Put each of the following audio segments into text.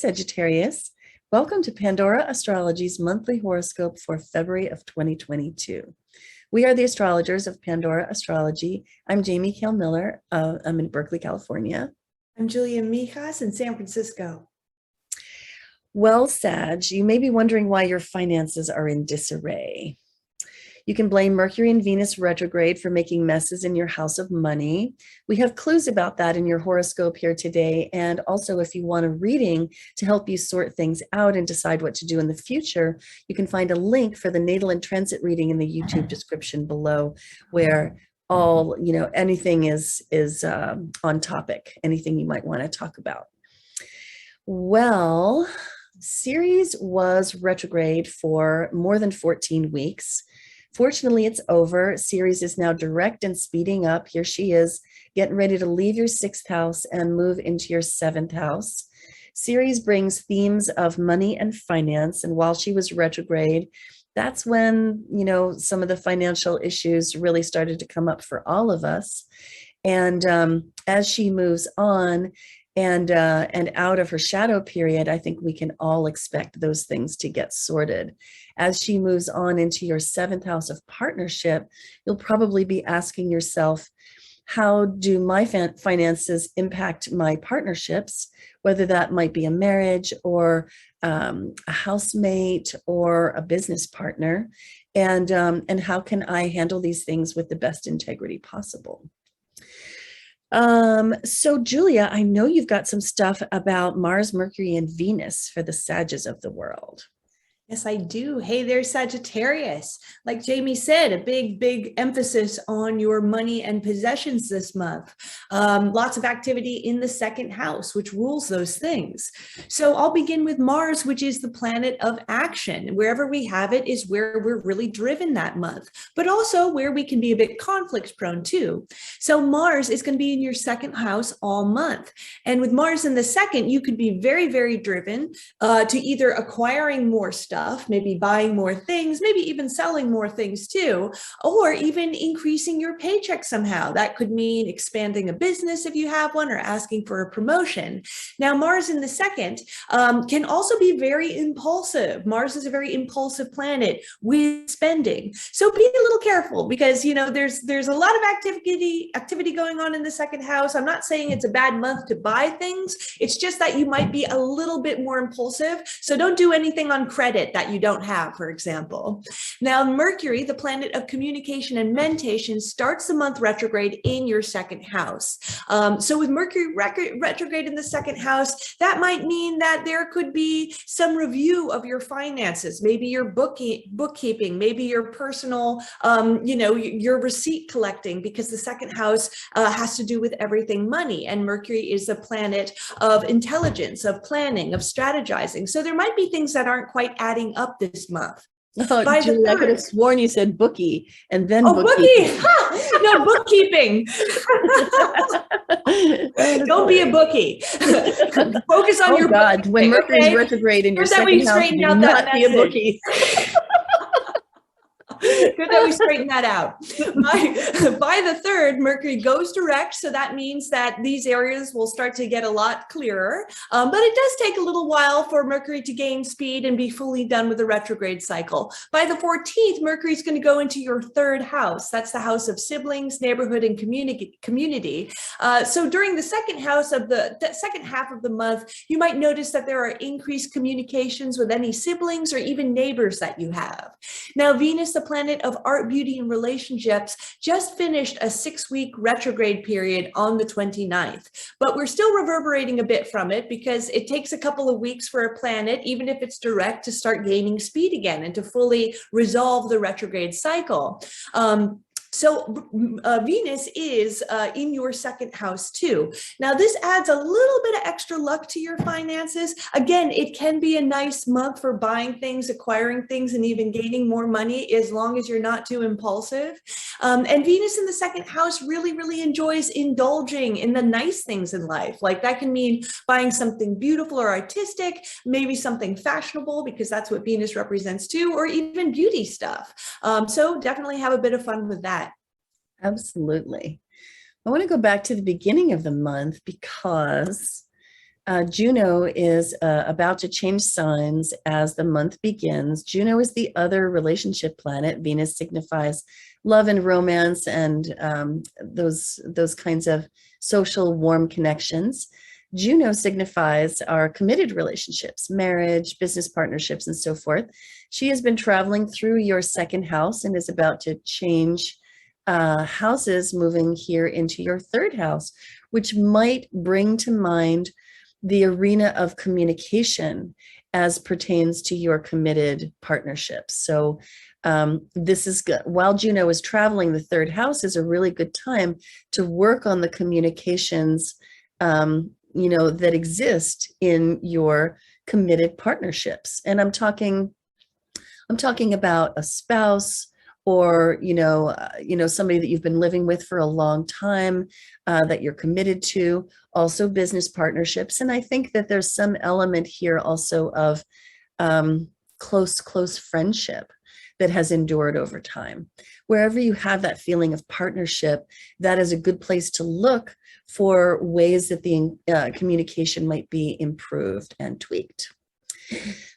Sagittarius. Welcome to Pandora Astrology's monthly horoscope for February of 2022. We are the astrologers of Pandora Astrology. I'm Jamie Kale Miller. I'm in Berkeley, California. I'm Julia Mijas in San Francisco. Well, Sag, you may be wondering why your finances are in disarray. You can blame Mercury and Venus retrograde for making messes in your house of money. We have clues about that in your horoscope here today. And also, if you want a reading to help you sort things out and decide what to do in the future, you can find a link for the natal and transit reading in the YouTube description below, where anything is on topic, anything you might want to talk about. Well, Ceres was retrograde for more than 14 weeks. Fortunately, it's over. Ceres is now direct and speeding up. Here she is, getting ready to leave your 6th house and move into your 7th house. Ceres brings themes of money and finance. And while she was retrograde, that's when, some of the financial issues really started to come up for all of us. And as she moves on and out of her shadow period, I think we can all expect those things to get sorted. As she moves on into your 7th house of partnership, you'll probably be asking yourself, how do my finances impact my partnerships, whether that might be a marriage or a housemate or a business partner, and how can I handle these things with the best integrity possible? So Julia, I know you've got some stuff about Mars, Mercury, and Venus for the Sages of the world. Yes, I do. Hey there, Sagittarius. Like Jamie said, a big emphasis on your money and possessions this month. Lots of activity in the 2nd house, which rules those things. So I'll begin with Mars, which is the planet of action. Wherever we have it is where we're really driven that month, but also where we can be a bit conflict prone too. So Mars is going to be in your 2nd house all month. And with Mars in the 2nd, you could be very driven to either acquiring more stuff, maybe buying more things, maybe even selling more things too, or even increasing your paycheck somehow. That could mean expanding a business if you have one, or asking for a promotion. Now, Mars in the 2nd can also be very impulsive. Mars is a very impulsive planet with spending. So be a little careful because, there's a lot of activity going on in the 2nd house. I'm not saying it's a bad month to buy things. It's just that you might be a little bit more impulsive. So don't do anything on credit that you don't have, for example. Now, Mercury, the planet of communication and mentation, starts the month retrograde in your 2nd house. So with Mercury retrograde in the 2nd house, that might mean that there could be some review of your finances, maybe your bookkeeping, maybe your personal, your receipt collecting, because the 2nd house has to do with everything money. And Mercury is the planet of intelligence, of planning, of strategizing. So there might be things that aren't quite adding up this month. Oh, Julie, I could have sworn you said bookie and then bookkeeping. No, bookkeeping. Don't be a bookie. Focus on your God, when Mercury's retrograde in your 2nd house, do not be a bookie. Good that we straighten that out. By the 3rd, Mercury goes direct. So that means that these areas will start to get a lot clearer. But it does take a little while for Mercury to gain speed and be fully done with the retrograde cycle. By the 14th, Mercury is going to go into your 3rd house. That's the house of siblings, neighborhood, and community. So during the 2nd house of the 2nd half of the month, you might notice that there are increased communications with any siblings or even neighbors that you have. Now, Venus, the planet of art, beauty, and relationships, just finished a 6-week retrograde period on the 29th. But we're still reverberating a bit from it because it takes a couple of weeks for a planet, even if it's direct, to start gaining speed again and to fully resolve the retrograde cycle. So Venus is in your 2nd house too. Now, this adds a little bit of extra luck to your finances. Again, it can be a nice month for buying things, acquiring things, and even gaining more money as long as you're not too impulsive. And Venus in the 2nd house really enjoys indulging in the nice things in life. Like that can mean buying something beautiful or artistic, maybe something fashionable, because that's what Venus represents too, or even beauty stuff. So definitely have a bit of fun with that. Absolutely. I want to go back to the beginning of the month because Juno is about to change signs as the month begins. Juno is the other relationship planet. Venus signifies love and romance and those kinds of social warm connections. Juno signifies our committed relationships, marriage, business partnerships, and so forth. She has been traveling through your second house and is about to change houses, moving here into your third house, which might bring to mind the arena of communication as pertains to your committed partnerships. So this is good. While Juno is traveling, the third house is a really good time to work on the communications that exist in your committed partnerships. And I'm talking about a spouse, or somebody that you've been living with for a long time, that you're committed to, also business partnerships. And I think that there's some element here also of close friendship that has endured over time. Wherever you have that feeling of partnership, that is a good place to look for ways that the communication might be improved and tweaked.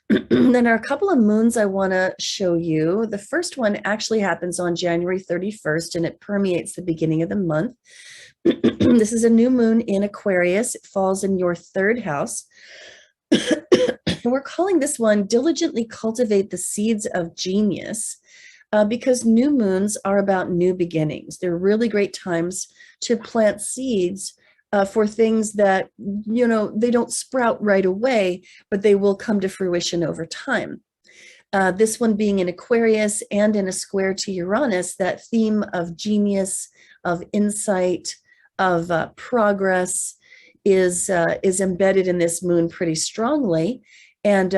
Then are a couple of moons I want to show you. The first one actually happens on January 31st, and it permeates the beginning of the month. This is a new moon in Aquarius. It falls in your third house. And we're calling this one Diligently Cultivate the Seeds of Genius, because new moons are about new beginnings. They're really great times to plant seeds for things that, they don't sprout right away, but they will come to fruition over time. This one being in Aquarius and in a square to Uranus, that theme of genius, of insight, of progress is embedded in this moon pretty strongly. And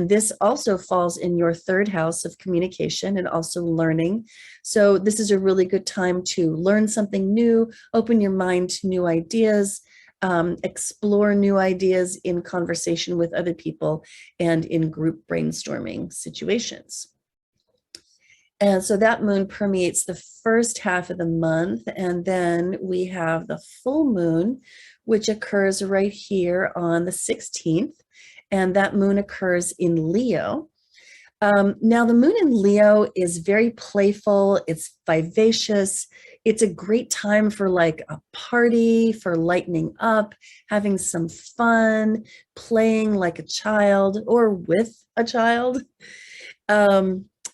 this also falls in your third house of communication and also learning. So this is a really good time to learn something new, open your mind to new ideas, explore new ideas in conversation with other people and in group brainstorming situations. And so that moon permeates the first half of the month. And then we have the full moon, which occurs right here on the 16th. And that moon occurs in Leo. Now, the moon in Leo is very playful. It's vivacious. It's a great time for like a party, for lightening up, having some fun, playing like a child or with a child.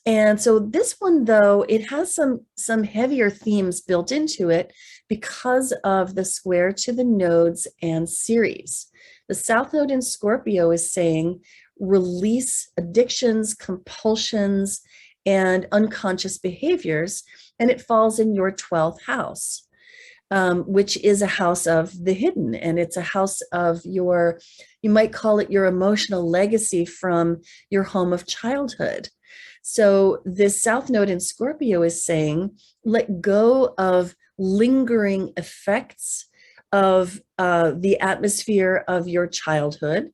And so this one, though, it has some heavier themes built into it because of the square to the nodes and Ceres. The South Node in Scorpio is saying release addictions, compulsions, and unconscious behaviors, and it falls in your 12th house, which is a house of the hidden, and it's a house of you might call it your emotional legacy from your home of childhood. So this South Node in Scorpio is saying, let go of lingering effects of the atmosphere of your childhood,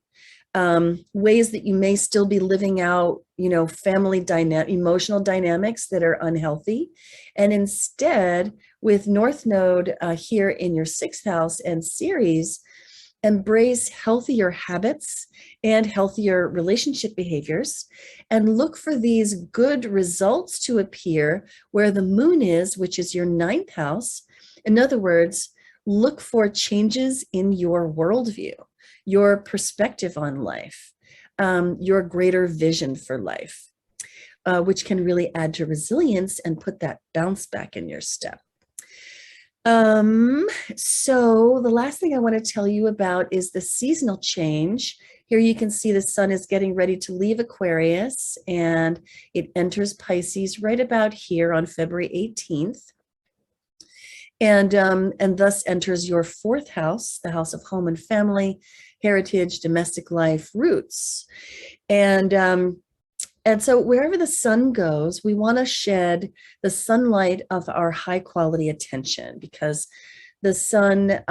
ways that you may still be living out, family emotional dynamics that are unhealthy. And instead, with North Node here in your 6th house and Ceres, embrace healthier habits and healthier relationship behaviors, and look for these good results to appear where the moon is, which is your 9th house. In other words, look for changes in your worldview, your perspective on life, your greater vision for life, which can really add to resilience and put that bounce back in your step. So the last thing I want to tell you about is the seasonal change. Here you can see the sun is getting ready to leave Aquarius, and it enters Pisces right about here on February 18th. And thus enters your 4th house, the house of home and family, heritage, domestic life, roots. And so wherever the sun goes, we want to shed the sunlight of our high quality attention, because the sun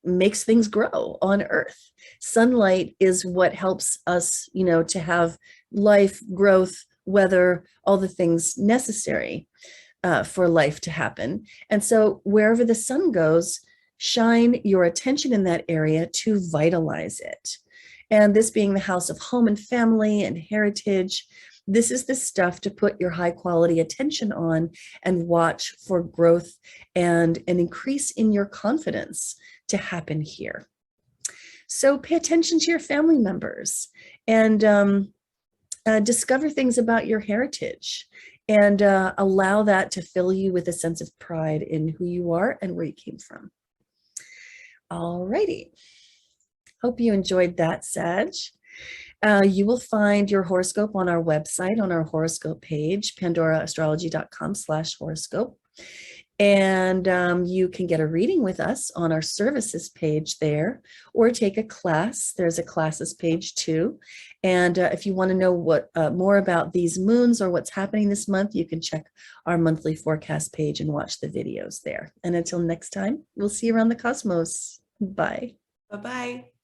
makes things grow on Earth. Sunlight is what helps us, to have life, growth, weather, all the things necessary for life to happen. And so wherever the sun goes, shine your attention in that area to vitalize it. And this being the house of home and family and heritage, this is the stuff to put your high quality attention on and watch for growth and an increase in your confidence to happen here. So pay attention to your family members and discover things about your heritage and allow that to fill you with a sense of pride in who you are and where you came from. All righty. Hope you enjoyed that, Sag. You will find your horoscope on our website, on our horoscope page, pandoraastrology.com/horoscope. And you can get a reading with us on our services page there, or take a class. There's a classes page too. And if you want to know what more about these moons or what's happening this month, you can check our monthly forecast page and watch the videos there. And until next time, we'll see you around the cosmos. Bye. Bye-bye.